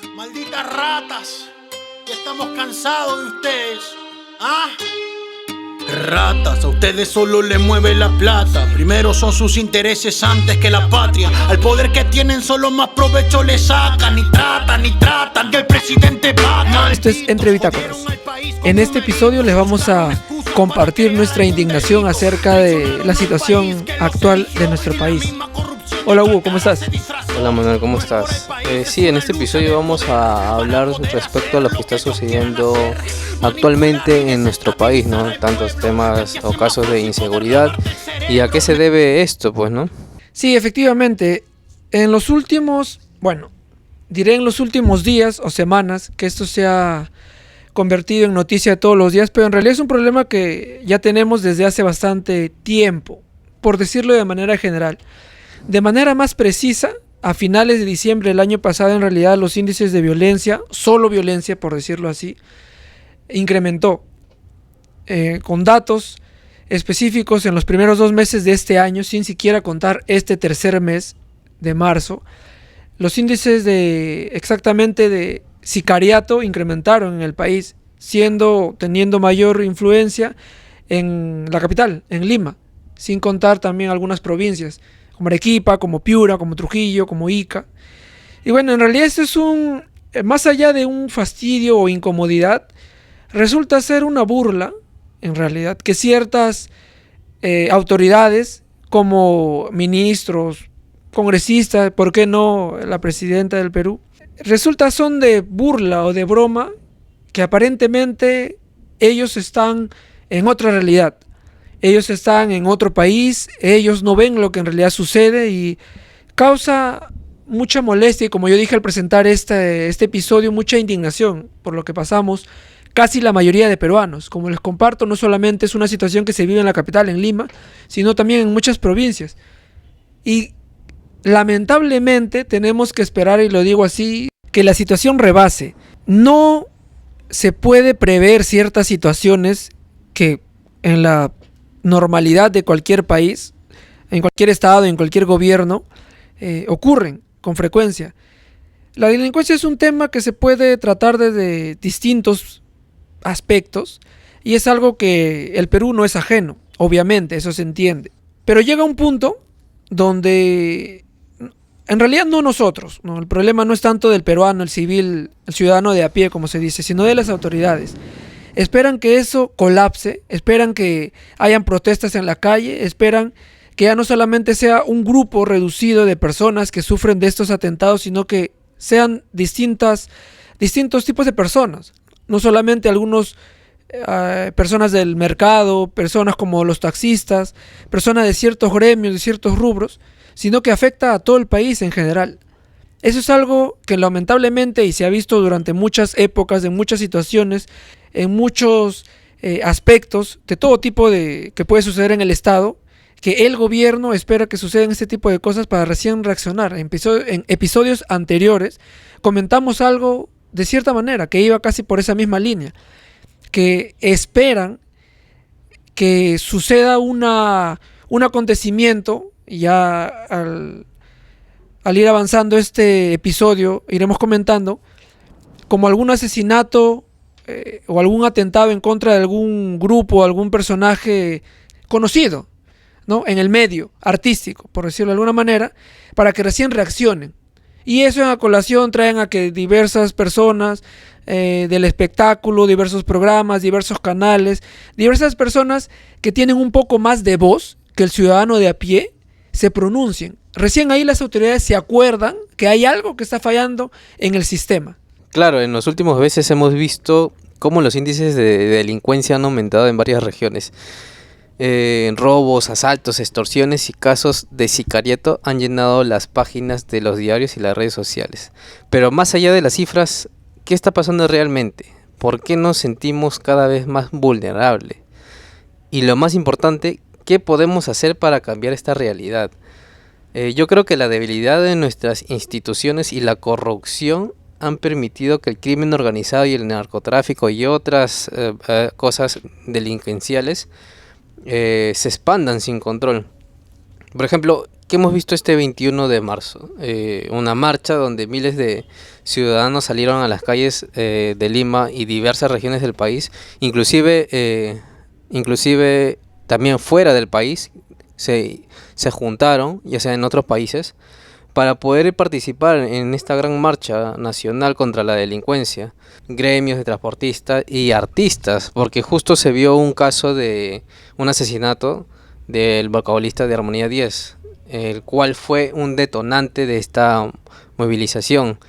Malditas ratas, ya estamos cansados de ustedes. ¿Ah? Ratas, a ustedes solo les mueve la plata. Primero son sus intereses antes que la patria. Al poder que tienen solo más provecho le sacan. Y tratan que el presidente paga. Esto es Entre Bitácoras. En este episodio les vamos a compartir nuestra indignación acerca de la situación actual de nuestro país. Hola Hugo, ¿cómo estás? Hola Manuel, ¿cómo estás? Sí, en este episodio vamos a hablar respecto a lo que está sucediendo actualmente en nuestro país, ¿no? Tantos temas o casos de inseguridad y a qué se debe esto, pues, ¿no? Sí, efectivamente, en los últimos días o semanas que esto se ha convertido en noticia de todos los días, pero en realidad es un problema que ya tenemos desde hace bastante tiempo, por decirlo de manera general. De manera más precisa, a finales de diciembre del año pasado, en realidad los índices de violencia, solo violencia por decirlo así, incrementó. Con datos específicos en los primeros 2 meses de este año, sin siquiera contar este tercer mes de marzo, los índices de sicariato incrementaron en el país, teniendo mayor influencia en la capital, en Lima, sin contar también algunas provincias, como Arequipa, como Piura, como Trujillo, como Ica. Y bueno, en realidad esto es más allá de un fastidio o incomodidad, resulta ser una burla, en realidad, que ciertas autoridades, como ministros, congresistas, ¿por qué no la presidenta del Perú? Son de burla o de broma, que aparentemente ellos están en otra realidad. Ellos están en otro país, ellos no ven lo que en realidad sucede y causa mucha molestia y, como yo dije al presentar este episodio, mucha indignación por lo que pasamos casi la mayoría de peruanos. Como les comparto, no solamente es una situación que se vive en la capital, en Lima, sino también en muchas provincias. Y lamentablemente tenemos que esperar, y lo digo así, que la situación rebase. No se puede prever ciertas situaciones que en la normalidad de cualquier país, en cualquier estado, en cualquier gobierno, ocurren con frecuencia. La delincuencia es un tema que se puede tratar desde distintos aspectos y es algo que el Perú no es ajeno, obviamente, eso se entiende. Pero llega un punto donde, en realidad no nosotros, ¿no? El problema no es tanto del peruano, el civil, el ciudadano de a pie, como se dice, sino de las autoridades. Esperan que eso colapse, esperan que hayan protestas en la calle, esperan que ya no solamente sea un grupo reducido de personas que sufren de estos atentados, sino que sean distintos tipos de personas. No solamente algunos personas del mercado, personas como los taxistas, personas de ciertos gremios, de ciertos rubros, sino que afecta a todo el país en general. Eso es algo que lamentablemente, y se ha visto durante muchas épocas, en muchas situaciones, en muchos aspectos de todo tipo que puede suceder en el Estado, que el gobierno espera que sucedan este tipo de cosas para recién reaccionar. En episodios anteriores comentamos algo de cierta manera que iba casi por esa misma línea, que esperan que suceda un acontecimiento, y ya al ir avanzando este episodio iremos comentando, como algún asesinato o algún atentado en contra de algún grupo, algún personaje conocido, ¿no? En el medio artístico, por decirlo de alguna manera, para que recién reaccionen. Y eso en colación traen a que diversas personas del espectáculo, diversos programas, diversos canales, diversas personas que tienen un poco más de voz que el ciudadano de a pie, se pronuncien. Recién ahí las autoridades se acuerdan que hay algo que está fallando en el sistema. Claro, en los últimos meses hemos visto cómo los índices de delincuencia han aumentado en varias regiones. Robos, asaltos, extorsiones y casos de sicariato han llenado las páginas de los diarios y las redes sociales. Pero más allá de las cifras, ¿qué está pasando realmente? ¿Por qué nos sentimos cada vez más vulnerables? Y lo más importante, ¿qué podemos hacer para cambiar esta realidad? Yo creo que la debilidad de nuestras instituciones y la corrupción han permitido que el crimen organizado y el narcotráfico y otras cosas delincuenciales se expandan sin control. Por ejemplo, ¿Qué hemos visto este 21 de marzo? Una marcha donde miles de ciudadanos salieron a las calles de Lima y diversas regiones del país, inclusive también fuera del país, se juntaron, ya sea en otros países, para poder participar en esta gran marcha nacional contra la delincuencia, gremios de transportistas y artistas, porque justo se vio un caso de un asesinato del vocabolista de Armonía 10, el cual fue un detonante de esta movilización,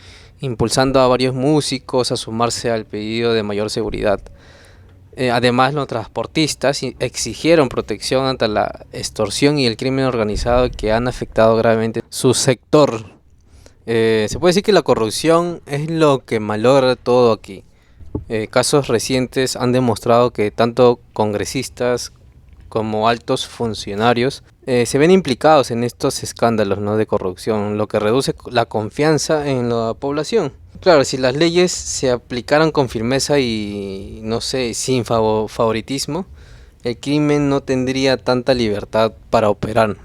impulsando a varios músicos a sumarse al pedido de mayor seguridad. Además, los transportistas exigieron protección ante la extorsión y el crimen organizado que han afectado gravemente su sector. Se puede decir que la corrupción es lo que malogra todo aquí. Casos recientes han demostrado que tanto congresistas como altos funcionarios se ven implicados en estos escándalos, ¿no?, de corrupción, lo que reduce la confianza en la población. Claro, si las leyes se aplicaran con firmeza y, no sé, sin favoritismo, el crimen no tendría tanta libertad para operar.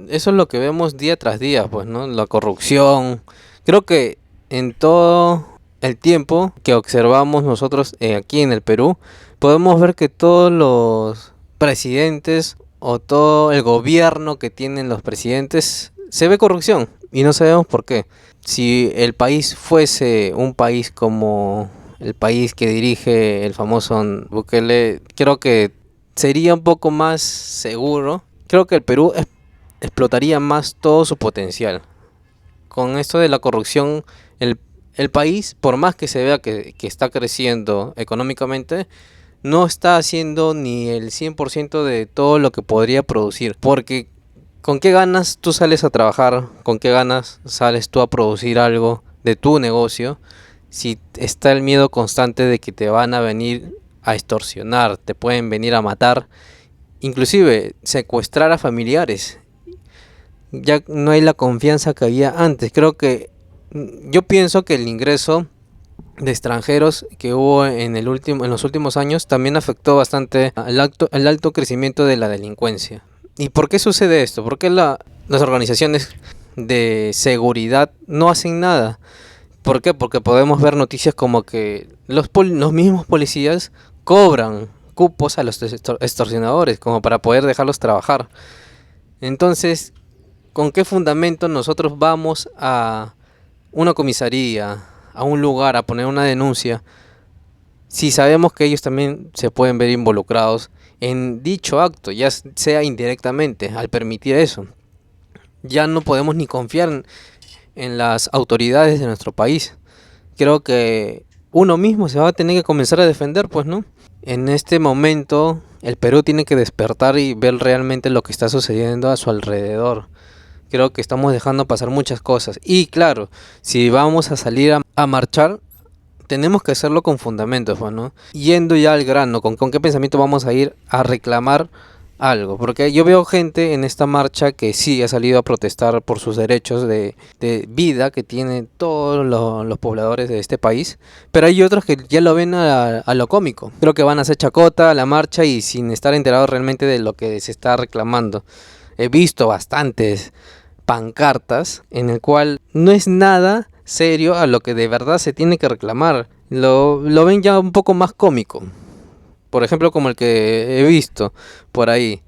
Eso es lo que vemos día tras día, pues, ¿no? La corrupción. Creo que en todo el tiempo que observamos nosotros aquí en el Perú, podemos ver que todos los presidentes o todo el gobierno que tienen los presidentes se ve corrupción y no sabemos por qué. Si el país fuese un país como el país que dirige el famoso Bukele, creo que sería un poco más seguro. Creo que el Perú explotaría más todo su potencial. Con esto de la corrupción, el país, por más que se vea que está creciendo económicamente, no está haciendo ni el 100% de todo lo que podría producir. Porque ¿con qué ganas tú sales a trabajar? ¿Con qué ganas sales tú a producir algo de tu negocio? Si está el miedo constante de que te van a venir a extorsionar, te pueden venir a matar, inclusive secuestrar a familiares. Ya no hay la confianza que había antes. Yo pienso que el ingreso de extranjeros que hubo en los últimos años también afectó bastante al alto crecimiento de la delincuencia. ¿Y por qué sucede esto? ¿Por qué las organizaciones de seguridad no hacen nada? ¿Por qué? Porque podemos ver noticias como que los mismos policías cobran cupos a los extorsionadores como para poder dejarlos trabajar. Entonces, ¿con qué fundamento nosotros vamos a una comisaría, a un lugar, a poner una denuncia, si sabemos que ellos también se pueden ver involucrados en dicho acto, ya sea indirectamente, al permitir eso? Ya no podemos ni confiar en las autoridades de nuestro país. Creo que uno mismo se va a tener que comenzar a defender, pues, ¿no? En este momento, el Perú tiene que despertar y ver realmente lo que está sucediendo a su alrededor. Creo que estamos dejando pasar muchas cosas. Y claro, si vamos a salir a marchar, tenemos que hacerlo con fundamentos, ¿no? Yendo ya al grano, ¿con qué pensamiento vamos a ir a reclamar algo? Porque yo veo gente en esta marcha que sí ha salido a protestar por sus derechos de vida que tienen todos los pobladores de este país, pero hay otros que ya lo ven a lo cómico. Creo que van a hacer chacota a la marcha y sin estar enterados realmente de lo que se está reclamando. He visto bastantes pancartas en el cual no es nada serio a lo que de verdad se tiene que reclamar. Lo ven ya un poco más cómico. Por ejemplo, como el que he visto por ahí,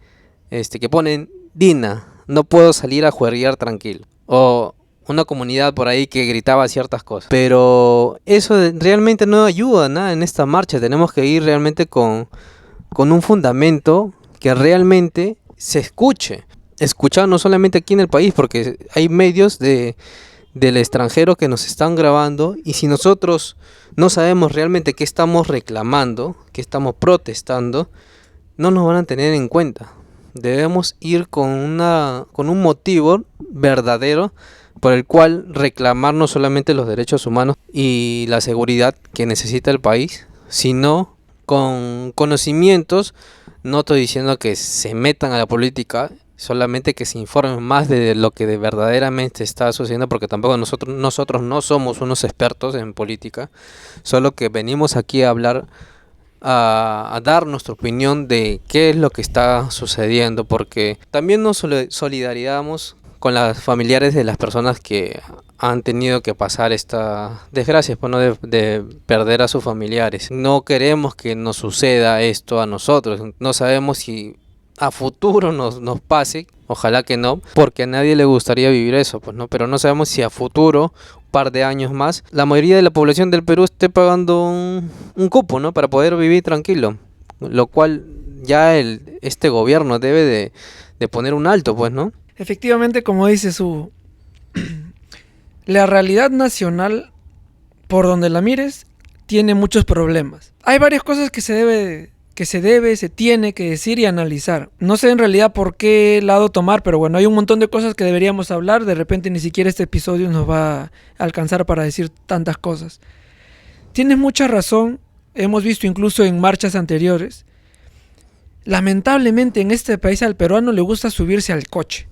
que ponen: Dina, no puedo salir a juerguear tranquilo. O una comunidad por ahí que gritaba ciertas cosas. Pero eso realmente no ayuda a nada en esta marcha. Tenemos que ir realmente con un fundamento que realmente se escuche. Escuchar no solamente aquí en el país, porque hay medios del extranjero que nos están grabando, y si nosotros no sabemos realmente qué estamos reclamando, qué estamos protestando, no nos van a tener en cuenta. Debemos ir con un motivo verdadero por el cual reclamar no solamente los derechos humanos y la seguridad que necesita el país, sino con conocimientos. No estoy diciendo que se metan a la política, solamente que se informen más de lo que verdaderamente está sucediendo, porque tampoco nosotros no somos unos expertos en política, solo que venimos aquí a hablar, a dar nuestra opinión de qué es lo que está sucediendo, porque también nos solidarizamos con las familiares de las personas que han tenido que pasar esta desgracia, pues, ¿no? De perder a sus familiares. No queremos que nos suceda esto a nosotros. No sabemos si a futuro nos pase, ojalá que no, porque a nadie le gustaría vivir eso, pues, ¿no? Pero no sabemos si a futuro, un par de años más, la mayoría de la población del Perú esté pagando un cupo, ¿no? Para poder vivir tranquilo, lo cual ya este gobierno debe de poner un alto, pues, ¿no? Efectivamente, como dice Hugo, la realidad nacional, por donde la mires, tiene muchos problemas. Hay varias cosas que se tiene que decir y analizar. No sé en realidad por qué lado tomar, pero bueno, hay un montón de cosas que deberíamos hablar. De repente ni siquiera este episodio nos va a alcanzar para decir tantas cosas. Tienes mucha razón, hemos visto incluso en marchas anteriores. Lamentablemente en este país al peruano le gusta subirse al coche.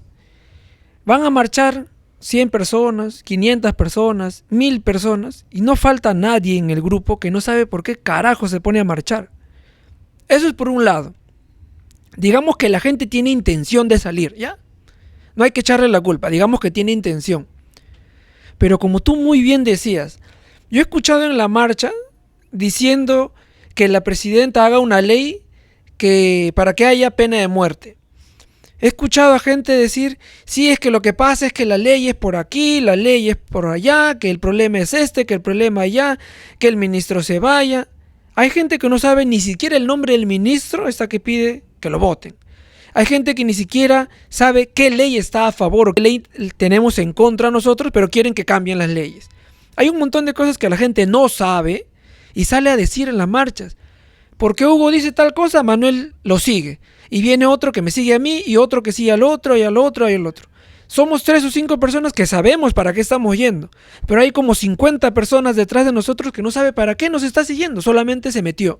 Van a marchar 100 personas, 500 personas, 1000 personas y no falta nadie en el grupo que no sabe por qué carajo se pone a marchar. Eso es por un lado. Digamos que la gente tiene intención de salir, ¿ya? No hay que echarle la culpa, digamos que tiene intención. Pero como tú muy bien decías, yo he escuchado en la marcha diciendo que la presidenta haga una ley para que haya pena de muerte. He escuchado a gente decir, sí, es que lo que pasa es que la ley es por aquí, la ley es por allá, que el problema es este, que el problema allá, que el ministro se vaya. Hay gente que no sabe ni siquiera el nombre del ministro hasta que pide que lo voten. Hay gente que ni siquiera sabe qué ley está a favor o qué ley tenemos en contra nosotros, pero quieren que cambien las leyes. Hay un montón de cosas que la gente no sabe y sale a decir en las marchas. Porque Hugo dice tal cosa, Manuel lo sigue. Y viene otro que me sigue a mí y otro que sigue al otro y al otro y al otro. Somos 3 o 5 personas que sabemos para qué estamos yendo. Pero hay como 50 personas detrás de nosotros que no sabe para qué nos está siguiendo. Solamente se metió.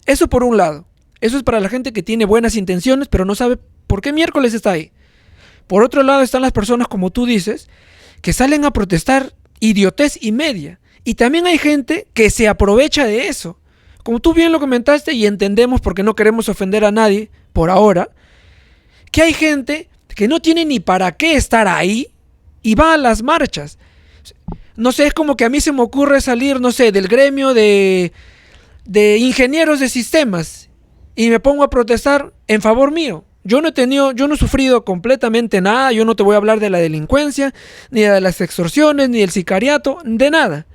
Eso por un lado. Eso es para la gente que tiene buenas intenciones pero no sabe por qué miércoles está ahí. Por otro lado están las personas, como tú dices, que salen a protestar idiotez y media. Y también hay gente que se aprovecha de eso. Como tú bien lo comentaste y entendemos porque no queremos ofender a nadie por ahora, que hay gente que no tiene ni para qué estar ahí y va a las marchas. No sé, es como que a mí se me ocurre salir, no sé, del gremio de ingenieros de sistemas y me pongo a protestar en favor mío. Yo no he sufrido completamente nada, yo no te voy a hablar de la delincuencia, ni de las extorsiones, ni del sicariato, de nada.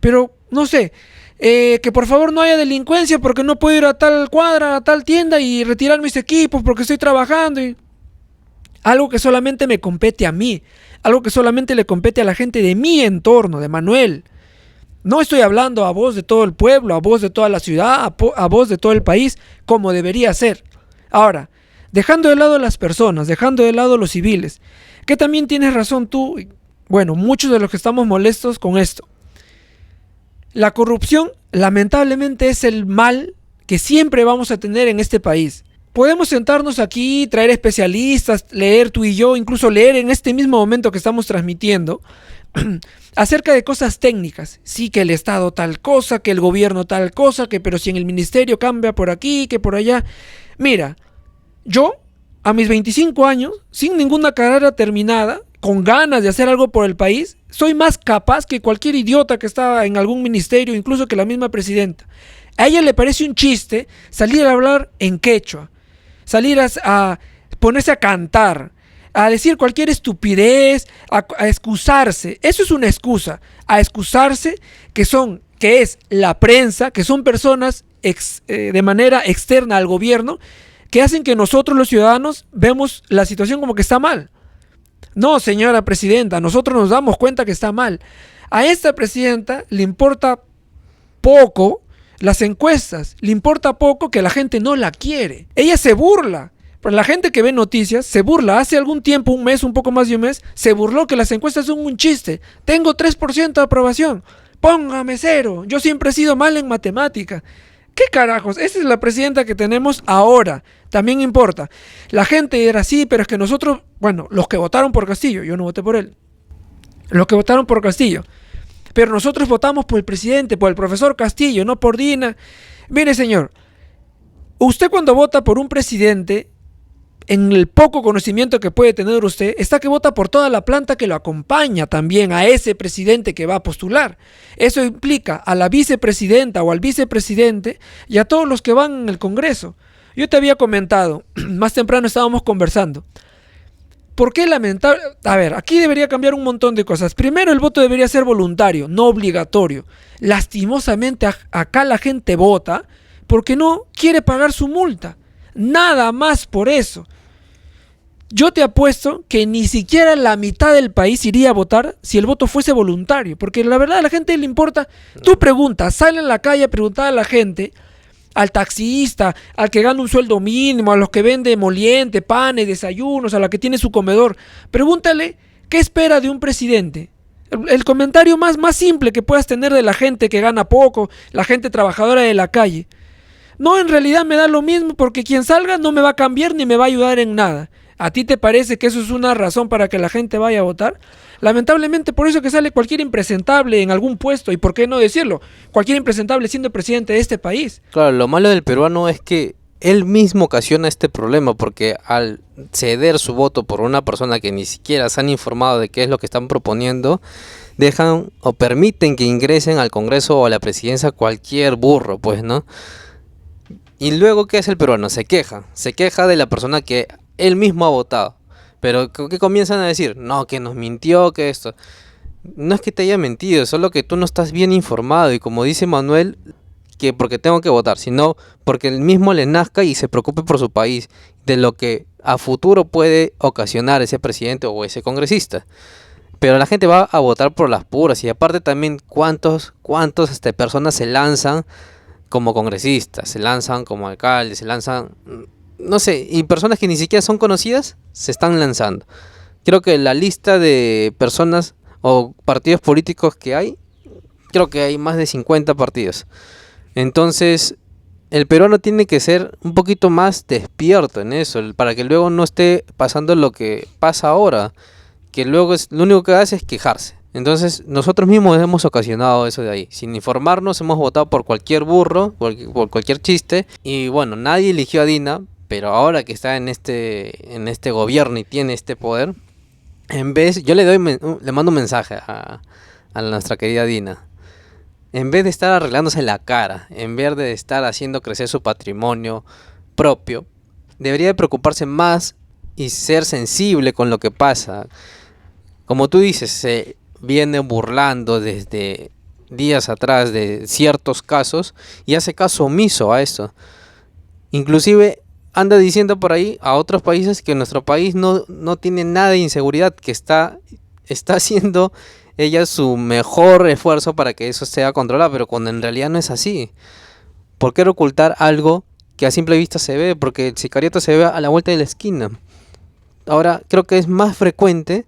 Pero, no sé, que por favor no haya delincuencia porque no puedo ir a tal cuadra, a tal tienda y retirar mis equipos porque estoy trabajando. Algo que solamente me compete a mí, algo que solamente le compete a la gente de mi entorno, de Manuel. No estoy hablando a voz de todo el pueblo, a voz de toda la ciudad, a voz de todo el país, como debería ser. Ahora, dejando de lado las personas, dejando de lado los civiles, que también tienes razón tú, bueno, muchos de los que estamos molestos con esto. La corrupción, lamentablemente, es el mal que siempre vamos a tener en este país. Podemos sentarnos aquí, traer especialistas, leer tú y yo, incluso leer en este mismo momento que estamos transmitiendo, acerca de cosas técnicas. Sí, que el Estado tal cosa, que el gobierno tal cosa, pero si en el ministerio cambia por aquí, que por allá. Mira, yo, a mis 25 años, sin ninguna carrera terminada, con ganas de hacer algo por el país, soy más capaz que cualquier idiota que está en algún ministerio, incluso que la misma presidenta. A ella le parece un chiste salir a hablar en quechua, salir a ponerse a cantar, a decir cualquier estupidez, a excusarse. Eso es una excusa, a excusarse que es la prensa, que son personas de manera externa al gobierno, que hacen que nosotros los ciudadanos vemos la situación como que está mal. No, señora presidenta, nosotros nos damos cuenta que está mal. A esta presidenta le importa poco las encuestas, le importa poco que la gente no la quiere. Ella se burla, pero la gente que ve noticias se burla. Hace algún tiempo, un mes, un poco más de un mes, se burló que las encuestas son un chiste. Tengo 3% de aprobación, póngame 0, yo siempre he sido mal en matemática. ¿Qué carajos? Esa es la presidenta que tenemos ahora. También importa. La gente era así, pero es que nosotros, bueno, los que votaron por Castillo, yo no voté por él, los que votaron por Castillo, pero nosotros votamos por el presidente, por el profesor Castillo, no por Dina. Mire, señor, usted cuando vota por un presidente, en el poco conocimiento que puede tener usted, está que vota por toda la planta que lo acompaña también a ese presidente que va a postular. Eso implica a la vicepresidenta o al vicepresidente y a todos los que van en el Congreso. Yo te había comentado, más temprano estábamos conversando, ¿por qué lamentable? A ver, aquí debería cambiar un montón de cosas. Primero, el voto debería ser voluntario, no obligatorio. Lastimosamente acá la gente vota porque no quiere pagar su multa. Nada más por eso. Yo te apuesto que ni siquiera la mitad del país iría a votar si el voto fuese voluntario, porque la verdad a la gente le importa. Tú preguntas, sale en la calle a preguntar a la gente, al taxista, al que gana un sueldo mínimo, a los que vende moliente, panes, desayunos, a la que tiene su comedor, pregúntale qué espera de un presidente. El comentario más simple que puedas tener de la gente que gana poco, la gente trabajadora de la calle. No, en realidad me da lo mismo porque quien salga no me va a cambiar ni me va a ayudar en nada. ¿A ti te parece que eso es una razón para que la gente vaya a votar? Lamentablemente por eso que sale cualquier impresentable en algún puesto, y por qué no decirlo, cualquier impresentable siendo presidente de este país. Claro, lo malo del peruano es que él mismo ocasiona este problema, porque al ceder su voto por una persona que ni siquiera se han informado de qué es lo que están proponiendo, dejan o permiten que ingresen al Congreso o a la presidencia cualquier burro, pues, ¿no? Y luego, ¿qué hace el peruano? Se queja de la persona que él mismo ha votado. Pero ¿qué comienzan a decir? No, que nos mintió, que esto. No es que te haya mentido, solo que tú no estás bien informado. Y como dice Manuel, que porque tengo que votar, sino porque él mismo le nazca y se preocupe por su país, de lo que a futuro puede ocasionar ese presidente o ese congresista. Pero la gente va a votar por las puras. Y aparte también, ¿cuántas personas se lanzan como congresistas, se lanzan como alcaldes, se lanzan, no sé, y personas que ni siquiera son conocidas se están lanzando? Creo que la lista de personas o partidos políticos que hay, creo que hay más de 50 partidos. Entonces, el peruano tiene que ser un poquito más despierto en eso, para que luego no esté pasando lo que pasa ahora, que luego lo único que hace es quejarse. Entonces nosotros mismos hemos ocasionado eso de ahí. Sin informarnos hemos votado por cualquier burro, por cualquier chiste. Y bueno, nadie eligió a Dina, pero ahora que está en este gobierno y tiene este poder, yo le mando un mensaje a nuestra querida Dina. En vez de estar arreglándose la cara, en vez de estar haciendo crecer su patrimonio propio, debería de preocuparse más y ser sensible con lo que pasa. Como tú dices, se viene burlando desde días atrás de ciertos casos y hace caso omiso a eso. Inclusive anda diciendo por ahí a otros países que nuestro país no tiene nada de inseguridad, que está haciendo ella su mejor esfuerzo para que eso sea controlado, pero cuando en realidad no es así. ¿Por qué ocultar algo que a simple vista se ve? Porque el sicariato se ve a la vuelta de la esquina. Ahora creo que es más frecuente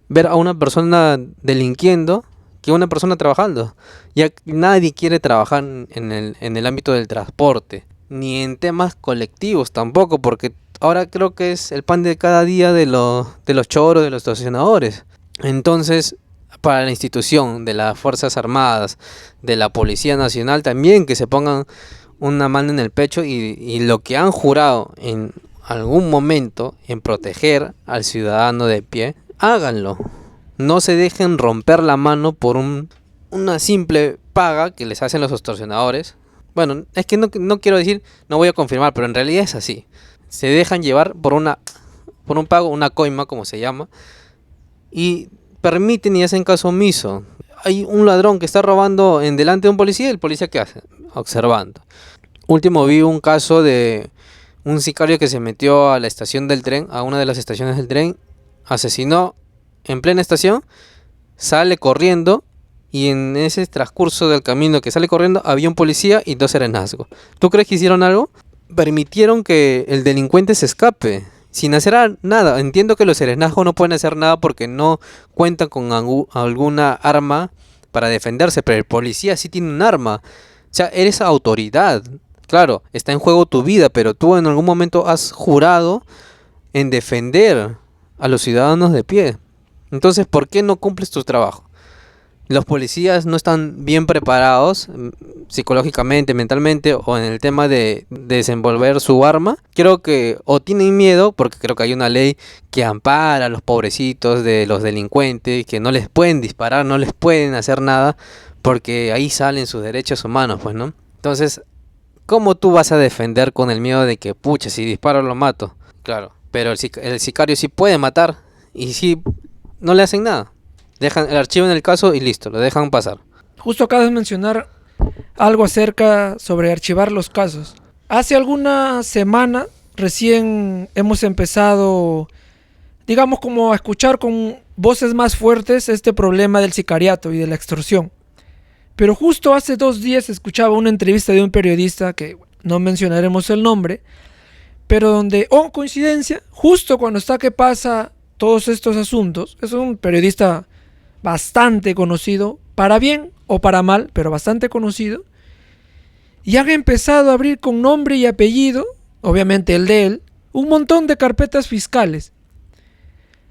ver a una persona delinquiendo que una persona trabajando. Ya nadie quiere trabajar en el ámbito del transporte, ni en temas colectivos tampoco, porque ahora creo que es el pan de cada día de los choros, de los estacionadores. Entonces, para la institución de las Fuerzas Armadas, de la Policía Nacional también, que se pongan una mano en el pecho y lo que han jurado en algún momento en proteger al ciudadano de pie, háganlo. No se dejen romper la mano por una simple paga que les hacen los extorsionadores. Bueno, es que no quiero decir, no voy a confirmar, pero en realidad es así. Se dejan llevar por un pago, una coima como se llama, y permiten y hacen caso omiso. Hay un ladrón que está robando en delante de un policía, y el policía ¿qué hace? Observando. Último vi un caso de un sicario que se metió a la estación del tren, a una de las estaciones del tren, asesinó en plena estación, sale corriendo y en ese transcurso del camino que sale corriendo había un policía y 2 serenazgos. ¿Tú crees que hicieron algo? Permitieron que el delincuente se escape sin hacer nada. Entiendo que los serenazgos no pueden hacer nada porque no cuentan con alguna arma para defenderse, pero el policía sí tiene un arma. O sea, eres autoridad. Claro, está en juego tu vida, pero tú en algún momento has jurado en defender a los ciudadanos de pie. Entonces, ¿por qué no cumples tu trabajo? Los policías no están bien preparados, psicológicamente, mentalmente, o en el tema de desenvolver su arma, creo que o tienen miedo, porque creo que hay una ley que ampara a los pobrecitos de los delincuentes, que no les pueden disparar, no les pueden hacer nada, porque ahí salen sus derechos humanos, pues, ¿no? Entonces, ¿cómo tú vas a defender con el miedo de que, pucha, si disparo lo mato? Claro, pero el sicario sí puede matar y sí no le hacen nada. Dejan el archivo en el caso y listo, lo dejan pasar. Justo acabas de mencionar algo acerca sobre archivar los casos. Hace alguna semana recién hemos empezado, digamos, como a escuchar con voces más fuertes este problema del sicariato y de la extorsión. Pero justo hace 2 días escuchaba una entrevista de un periodista, que no mencionaremos el nombre, pero donde, oh coincidencia, justo cuando está que pasa todos estos asuntos, es un periodista bastante conocido, para bien o para mal, pero bastante conocido, y han empezado a abrir con nombre y apellido, obviamente el de él, un montón de carpetas fiscales.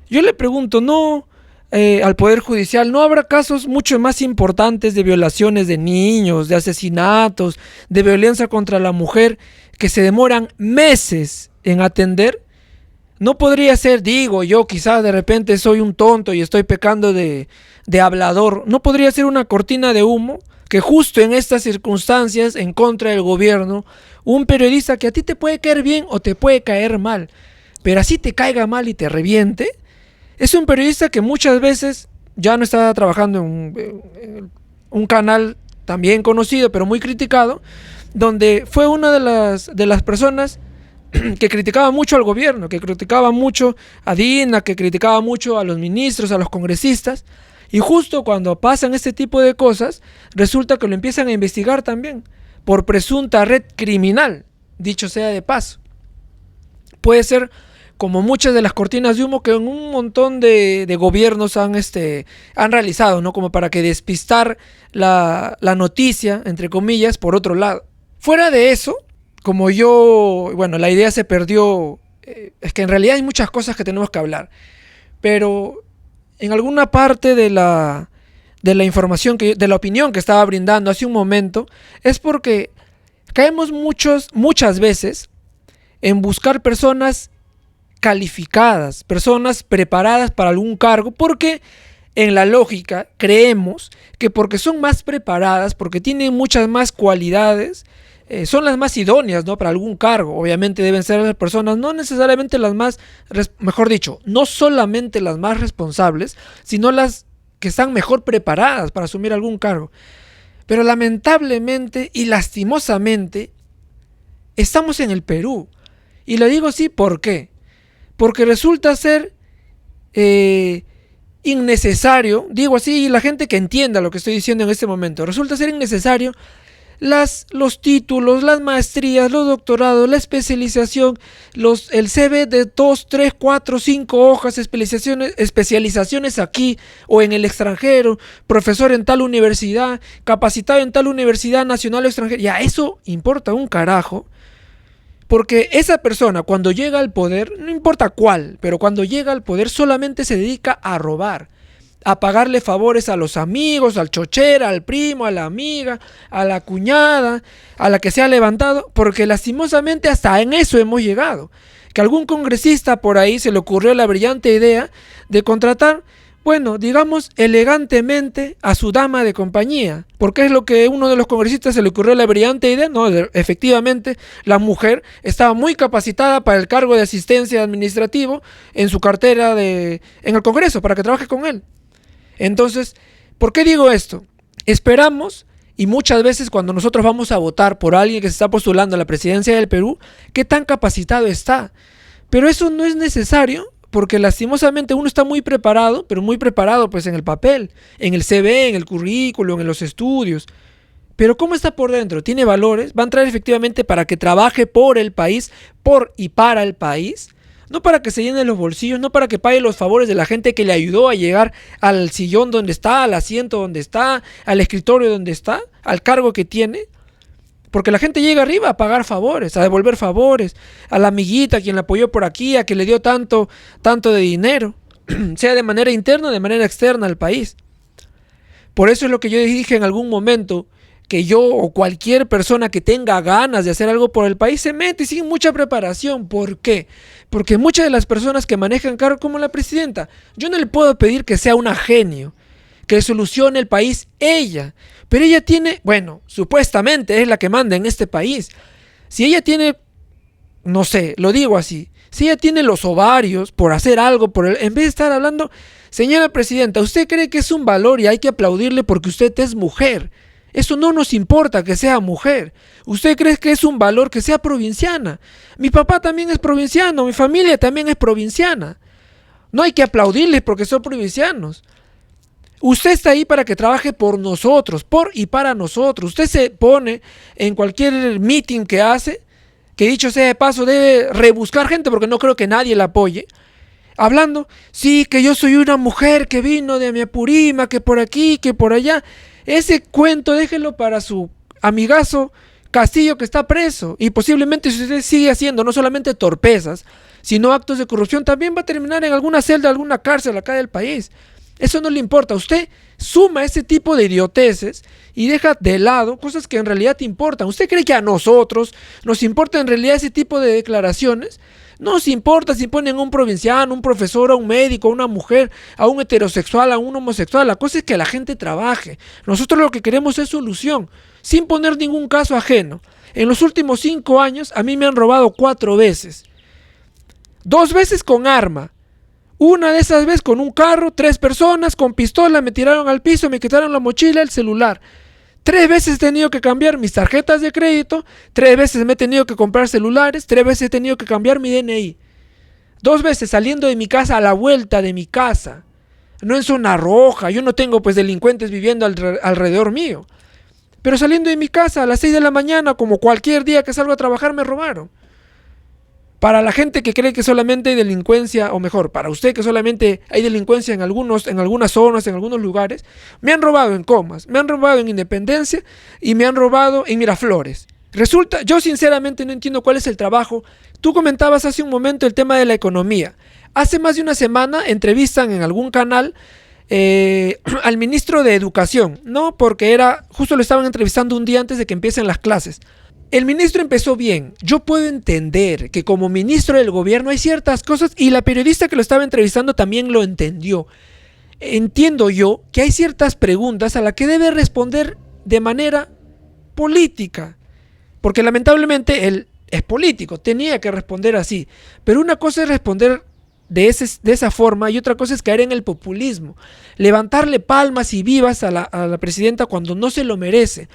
Yo le pregunto, ¿no al Poder Judicial no habrá casos mucho más importantes de violaciones de niños, de asesinatos, de violencia contra la mujer, que se demoran meses en atender? No podría ser, digo yo, quizás de repente soy un tonto y estoy pecando de hablador, no podría ser una cortina de humo que justo en estas circunstancias, en contra del gobierno, un periodista que a ti te puede caer bien o te puede caer mal, pero así te caiga mal y te reviente, es un periodista que muchas veces ya no está trabajando en un canal también conocido, pero muy criticado, donde fue una de las personas que criticaba mucho al gobierno, que criticaba mucho a Dina, que criticaba mucho a los ministros, a los congresistas, y justo cuando pasan este tipo de cosas, resulta que lo empiezan a investigar también, por presunta red criminal, dicho sea de paso. Puede ser como muchas de las cortinas de humo que en un montón de gobiernos han realizado, ¿no? Como para que despistar la noticia, entre comillas, por otro lado. Fuera de eso, como la idea se perdió, es que en realidad hay muchas cosas que tenemos que hablar, pero en alguna parte de la información, de la opinión que estaba brindando hace un momento, es porque caemos muchas veces en buscar personas calificadas, personas preparadas para algún cargo, porque en la lógica creemos que porque son más preparadas, porque tienen muchas más cualidades, son las más idóneas, ¿no?, para algún cargo. Obviamente deben ser las personas no necesariamente las más, mejor dicho, no solamente las más responsables, sino las que están mejor preparadas para asumir algún cargo. Pero lamentablemente y lastimosamente estamos en el Perú. Y lo digo así, ¿por qué? Porque resulta ser innecesario, digo así, y la gente que entienda lo que estoy diciendo en este momento, resulta ser innecesario los títulos, las maestrías, los doctorados, la especialización, el CV de 2, 3, 4, 5 hojas, especializaciones aquí o en el extranjero, profesor en tal universidad, capacitado en tal universidad nacional o extranjera. Ya, eso importa un carajo, porque esa persona cuando llega al poder, no importa cuál, pero cuando llega al poder solamente se dedica a robar, a pagarle favores a los amigos, al chochera, al primo, a la amiga, a la cuñada, a la que se ha levantado, porque lastimosamente hasta en eso hemos llegado. Que algún congresista por ahí se le ocurrió la brillante idea de contratar, bueno, digamos elegantemente, a su dama de compañía. Porque es lo que uno de los congresistas se le ocurrió la brillante idea. No, efectivamente, la mujer estaba muy capacitada para el cargo de asistencia administrativo en su cartera en el Congreso, para que trabaje con él. Entonces, ¿por qué digo esto? Esperamos, y muchas veces cuando nosotros vamos a votar por alguien que se está postulando a la presidencia del Perú, ¿qué tan capacitado está? Pero eso no es necesario, porque lastimosamente uno está muy preparado, pero muy preparado pues en el papel, en el CV, en el currículum, en los estudios. Pero ¿cómo está por dentro? ¿Tiene valores? ¿Va a entrar efectivamente para que trabaje por el país, por y para el país? No para que se llene los bolsillos, no para que pague los favores de la gente que le ayudó a llegar al sillón donde está, al asiento donde está, al escritorio donde está, al cargo que tiene. Porque la gente llega arriba a pagar favores, a devolver favores, a la amiguita, a quien la apoyó por aquí, a quien le dio tanto de dinero, sea de manera interna o de manera externa al país. Por eso es lo que yo dije en algún momento, que yo o cualquier persona que tenga ganas de hacer algo por el país se mete sin mucha preparación. ¿Por qué? Porque muchas de las personas que manejan cargos como la presidenta, yo no le puedo pedir que sea una genio, que solucione el país ella, pero ella tiene, bueno, supuestamente es la que manda en este país. Si ella tiene, no sé, lo digo así, si ella tiene los ovarios por hacer algo, en vez de estar hablando, señora presidenta, ¿usted cree que es un valor y hay que aplaudirle porque usted es mujer? Eso no nos importa que sea mujer. ¿Usted cree que es un valor que sea provinciana? Mi papá también es provinciano, mi familia también es provinciana. No hay que aplaudirles porque son provincianos. Usted está ahí para que trabaje por nosotros, por y para nosotros. Usted se pone en cualquier meeting que hace, que dicho sea de paso debe rebuscar gente porque no creo que nadie la apoye, hablando, sí, que yo soy una mujer que vino de mi Apurima, que por aquí, que por allá. Ese cuento déjelo para su amigazo Castillo que está preso, y posiblemente si usted sigue haciendo no solamente torpezas, sino actos de corrupción, también va a terminar en alguna celda, alguna cárcel acá del país. Eso no le importa. Usted suma ese tipo de idioteces y deja de lado cosas que en realidad te importan. ¿Usted cree que a nosotros nos importa en realidad ese tipo de declaraciones? No nos importa si ponen a un provinciano, un profesor, a un médico, a una mujer, a un heterosexual, a un homosexual. La cosa es que la gente trabaje. Nosotros lo que queremos es solución, sin poner ningún caso ajeno. En los últimos 5 años a mí me han robado 4 veces. 2 veces con arma. Una de esas veces con un carro, 3 personas con pistola me tiraron al piso, me quitaron la mochila, el celular. 3 veces he tenido que cambiar mis tarjetas de crédito, 3 veces me he tenido que comprar celulares, 3 veces he tenido que cambiar mi DNI. 2 veces saliendo de mi casa a la vuelta de mi casa. No en zona roja, yo no tengo pues delincuentes viviendo alrededor mío. Pero saliendo de mi casa a las 6 de la mañana, como cualquier día que salgo a trabajar, me robaron. Para la gente que cree que solamente hay delincuencia, o mejor, para usted que solamente hay delincuencia en algunas zonas, en algunos lugares, me han robado en Comas, me han robado en Independencia y me han robado en Miraflores. Resulta, yo sinceramente no entiendo cuál es el trabajo. Tú comentabas hace un momento el tema de la economía. Hace más de una semana entrevistan en algún canal al ministro de Educación, ¿no? Porque justo lo estaban entrevistando un día antes de que empiecen las clases. El ministro empezó bien. Yo puedo entender que como ministro del gobierno hay ciertas cosas, y la periodista que lo estaba entrevistando también lo entendió. Entiendo yo que hay ciertas preguntas a las que debe responder de manera política, porque lamentablemente él es político, tenía que responder así. Pero una cosa es responder de esa forma y otra cosa es caer en el populismo, levantarle palmas y vivas a la presidenta cuando no se lo merece.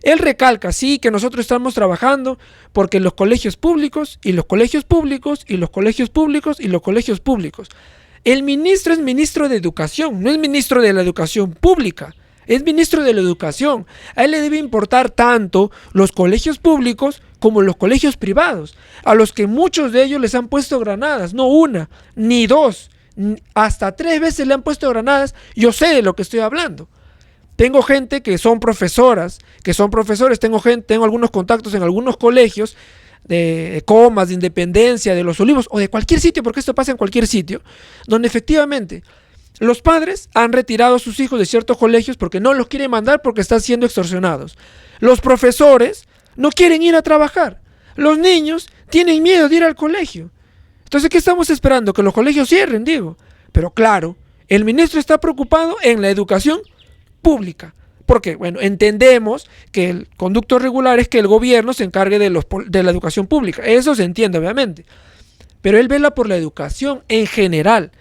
Él recalca, sí, que nosotros estamos trabajando porque los colegios públicos y los colegios públicos y los colegios públicos y los colegios públicos. El ministro es ministro de Educación, no es ministro de la Educación Pública, es ministro de la Educación. A él le debe importar tanto los colegios públicos como los colegios privados, a los que muchos de ellos les han puesto granadas, no una, ni 2, hasta 3 veces le han puesto granadas. Yo sé de lo que estoy hablando. Tengo gente que son profesoras, que son profesores, tengo algunos contactos en algunos colegios de Comas, de Independencia, de Los Olivos o de cualquier sitio, porque esto pasa en cualquier sitio, donde efectivamente los padres han retirado a sus hijos de ciertos colegios porque no los quieren mandar porque están siendo extorsionados. Los profesores no quieren ir a trabajar. Los niños tienen miedo de ir al colegio. Entonces, ¿qué estamos esperando? Que los colegios cierren, digo. Pero claro, el ministro está preocupado en la educación pública, porque bueno, entendemos que el conducto regular es que el gobierno se encargue de la educación pública, eso se entiende obviamente, pero él vela por la educación en general.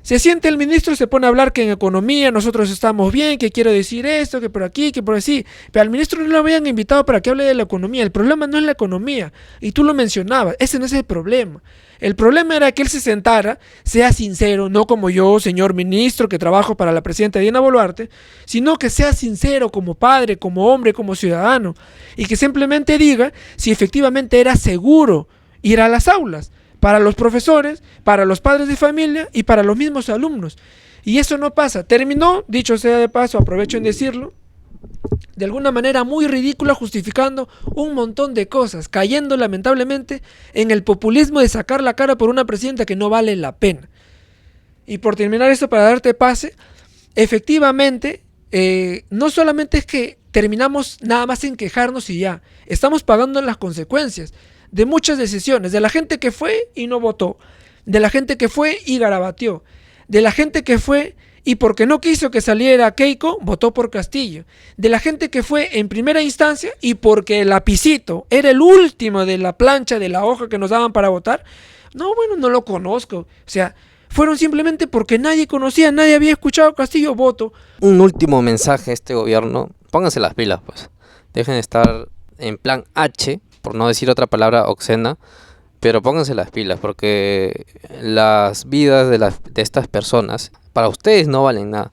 Se siente el ministro y se pone a hablar que en economía nosotros estamos bien, que quiero decir esto, que por aquí, que por así, pero al ministro no lo habían invitado para que hable de la economía. El problema no es la economía, y tú lo mencionabas, ese no es el problema. El problema era que él se sentara, sea sincero, no como yo, señor ministro, que trabajo para la presidenta Dina Boluarte, sino que sea sincero como padre, como hombre, como ciudadano, y que simplemente diga si efectivamente era seguro ir a las aulas, para los profesores, para los padres de familia y para los mismos alumnos. Y eso no pasa. Terminó, dicho sea de paso, aprovecho en decirlo, de alguna manera muy ridícula, justificando un montón de cosas, cayendo lamentablemente en el populismo de sacar la cara por una presidenta que no vale la pena. Y por terminar esto, para darte pase, efectivamente, no solamente es que terminamos nada más en quejarnos y ya. Estamos pagando las consecuencias de muchas decisiones, de la gente que fue y no votó, de la gente que fue y garabateó, de la gente que fue y porque no quiso que saliera Keiko, votó por Castillo, de la gente que fue en primera instancia y porque el lapicito era el último de la plancha, de la hoja que nos daban para votar, no, bueno, no lo conozco, o sea, fueron simplemente porque nadie conocía, nadie había escuchado a Castillo, voto. Un último mensaje a este gobierno: pónganse las pilas, pues. Dejen de estar en plan H, por no decir otra palabra obscena, pero pónganse las pilas, porque las vidas de estas personas, para ustedes no valen nada.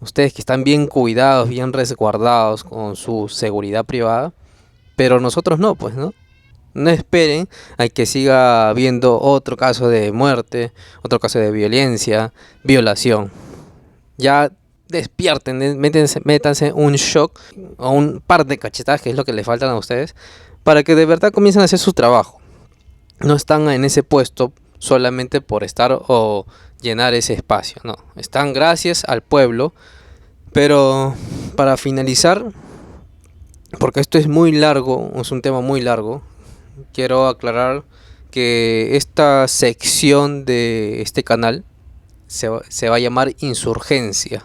Ustedes que están bien cuidados, bien resguardados con su seguridad privada, pero nosotros no, pues, ¿no? No esperen a que siga habiendo otro caso de muerte, otro caso de violencia, violación. Ya despierten, métanse un shock o un par de cachetadas, que es lo que les faltan a ustedes, para que de verdad comiencen a hacer su trabajo. No están en ese puesto solamente por estar o llenar ese espacio, no. Están gracias al pueblo. Pero para finalizar, porque esto es muy largo, es un tema muy largo, quiero aclarar que esta sección de este canal se va a llamar Insurgencia.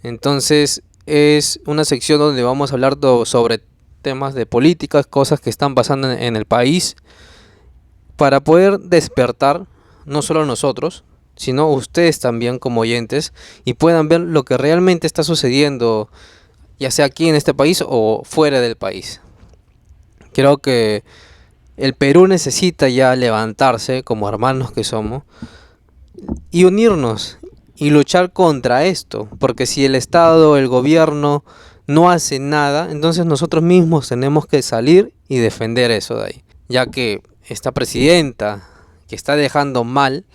Entonces es una sección donde vamos a hablar sobre temas de políticas, cosas que están pasando en el país, para poder despertar no solo nosotros, sino ustedes también como oyentes, y puedan ver lo que realmente está sucediendo, ya sea aquí en este país o fuera del país. Creo que el Perú necesita ya levantarse como hermanos que somos y unirnos y luchar contra esto, porque si el Estado, el gobierno no hace nada, entonces nosotros mismos tenemos que salir y defender eso de ahí, ya que esta presidenta que está dejando mal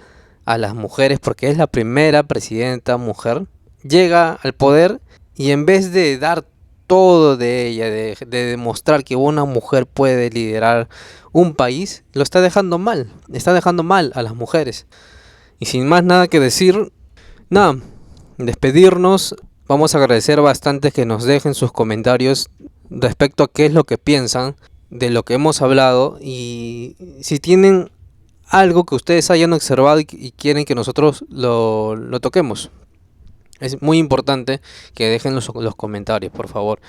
a las mujeres, porque es la primera presidenta mujer, llega al poder y en vez de dar todo de ella, de demostrar que una mujer puede liderar un país, lo está dejando mal a las mujeres. Y sin más nada que decir, nada, despedirnos. Vamos a agradecer bastante que nos dejen sus comentarios respecto a qué es lo que piensan de lo que hemos hablado, y si tienen algo que ustedes hayan observado y quieren que nosotros lo toquemos. Es muy importante que dejen los comentarios, por favor.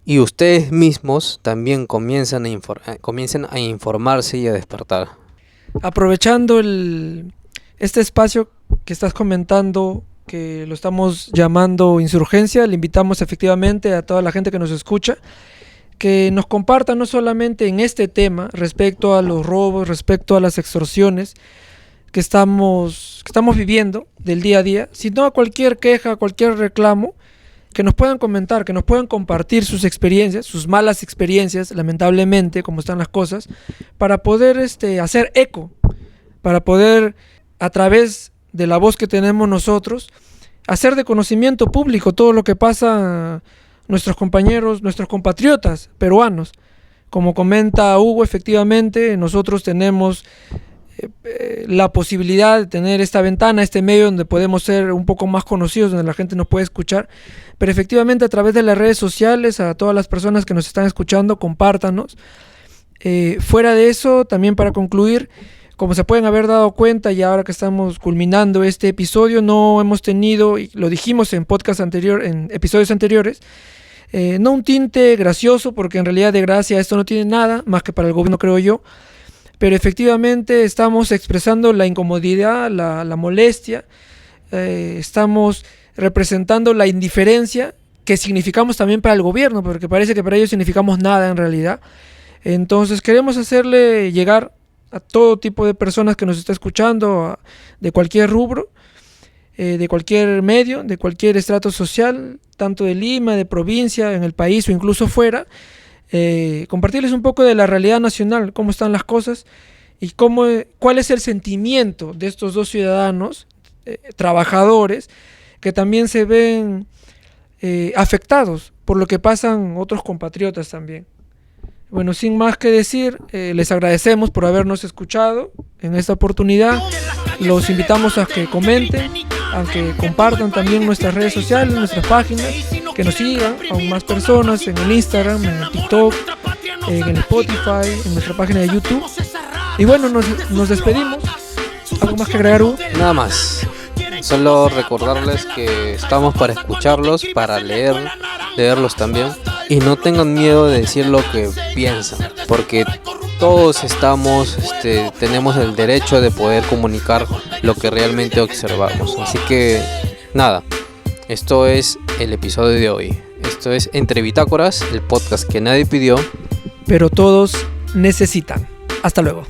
Y ustedes mismos también comiencen a informarse y a despertar. Aprovechando este espacio que estás comentando, que lo estamos llamando Insurgencia, le invitamos efectivamente a toda la gente que nos escucha que nos compartan no solamente en este tema respecto a los robos, respecto a las extorsiones que estamos viviendo del día a día, sino a cualquier queja, cualquier reclamo, que nos puedan comentar, que nos puedan compartir sus experiencias, sus malas experiencias, lamentablemente, como están las cosas, para poder hacer eco, para poder, a través de la voz que tenemos nosotros, hacer de conocimiento público todo lo que pasa nuestros compañeros, nuestros compatriotas peruanos. Como comenta Hugo, efectivamente, nosotros tenemos la posibilidad de tener esta ventana, este medio donde podemos ser un poco más conocidos, donde la gente nos puede escuchar, pero efectivamente a través de las redes sociales, a todas las personas que nos están escuchando, compártanos. Fuera de eso, también para concluir, como se pueden haber dado cuenta, y ahora que estamos culminando este episodio, no hemos tenido, y lo dijimos en en episodios anteriores, no un tinte gracioso, porque en realidad de gracia esto no tiene nada, más que para el gobierno, creo yo, pero efectivamente estamos expresando la incomodidad, la molestia, estamos representando la indiferencia que significamos también para el gobierno, porque parece que para ellos significamos nada en realidad. Entonces queremos hacerle llegar a todo tipo de personas que nos está escuchando, de cualquier rubro, de cualquier medio, de cualquier estrato social, tanto de Lima, de provincia, en el país o incluso fuera, compartirles un poco de la realidad nacional, cómo están las cosas y cuál es el sentimiento de estos dos ciudadanos, trabajadores, que también se ven afectados por lo que pasan otros compatriotas también. Bueno, sin más que decir, les agradecemos por habernos escuchado en esta oportunidad. Los invitamos a que comenten, a que compartan también nuestras redes sociales, nuestras páginas, que nos sigan aún más personas en el Instagram, en el TikTok, en el Spotify, en nuestra página de YouTube. Y bueno, nos despedimos. ¿Algo más que agregar, Hugo? Nada más. Solo recordarles que estamos para escucharlos, para leerlos también. Y no tengan miedo de decir lo que piensan, porque todos tenemos el derecho de poder comunicar lo que realmente observamos. Así que nada, esto es el episodio de hoy. Esto es Entre Bitácoras, el podcast que nadie pidió, pero todos necesitan. Hasta luego.